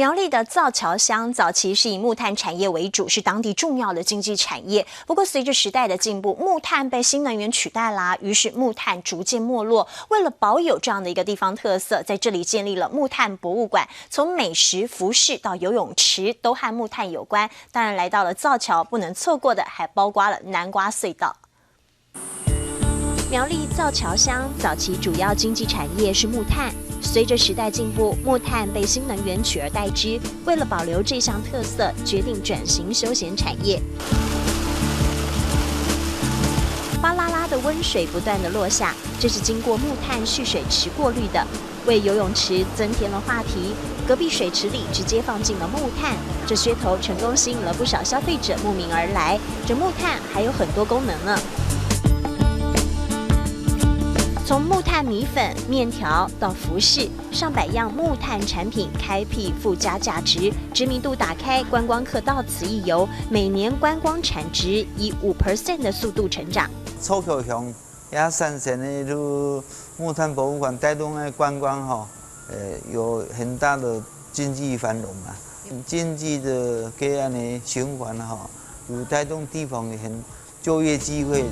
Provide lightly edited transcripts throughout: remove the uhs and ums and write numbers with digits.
苗栗的造桥乡早期是以木炭产业为主，是当地重要的经济产业。不过，随着时代的进步，木炭被新能源取代啦，于是木炭逐渐没落。为了保有这样的一个地方特色，在这里建立了木炭博物馆，从美食、服饰到游泳池都和木炭有关。当然，来到了造桥，不能错过的还包括了南瓜隧道。苗栗造桥乡早期主要经济产业是木炭。随着时代进步，木炭被新能源取而代之。为了保留这项特色，决定转型休闲产业。哗啦啦的温水不断的落下，这是经过木炭蓄水池过滤的，为游泳池增添了话题。隔壁水池里直接放进了木炭，这噱头成功吸引了不少消费者慕名而来。这木炭还有很多功能呢。从木炭米粉、面条到服饰，上百样木炭产品开辟附加价值，知名度打开，观光客到此一游，每年观光产值以5% 的速度成长。臭口乡也产生的木炭博物馆带动的观光有很大的经济繁荣啊，经济的这样的循环有带动地方的很就业机会。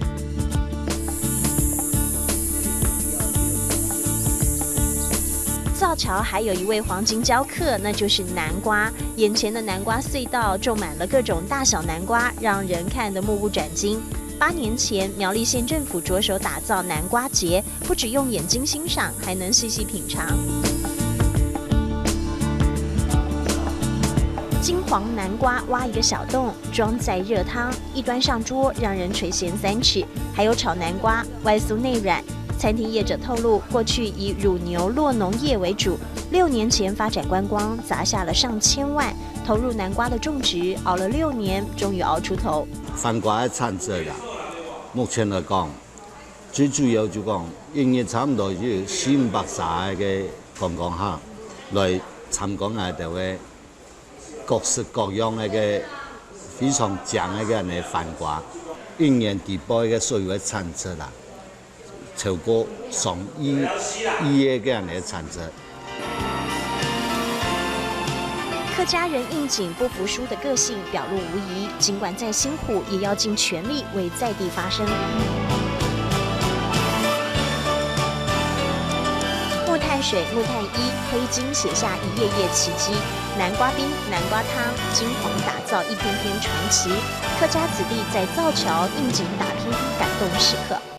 造桥还有一位黄金雕客，那就是南瓜。眼前的南瓜隧道种满了各种大小南瓜，让人看得目不转睛。8年前，苗栗县政府着手打造南瓜节，不只用眼睛欣赏，还能细细品尝。金黄南瓜挖一个小洞，装在热汤，一端上桌，让人垂涎3尺。还有炒南瓜，外酥内软。餐厅业者透露，过去以乳牛酪农业为主，6年前发展观光，砸下了上千万，投入南瓜的种植，熬了6年，终于熬出头。番瓜的产值啦，目前来讲，最主要就讲，营业差唔多就400-500个观光客来参观我哋嘅各式各样嘅非常正嘅番瓜，1年地包嘅所有嘅产值啦。超过上亿嘅这样的产值。客家人应景不服输的个性表露无遗，尽管再辛苦，也要尽全力为在地发声。木炭水、木炭衣、黑金写下一页页奇迹，南瓜冰、南瓜汤，金黄打造一篇篇传奇。客家子弟在造桥应景打拼，感动时刻。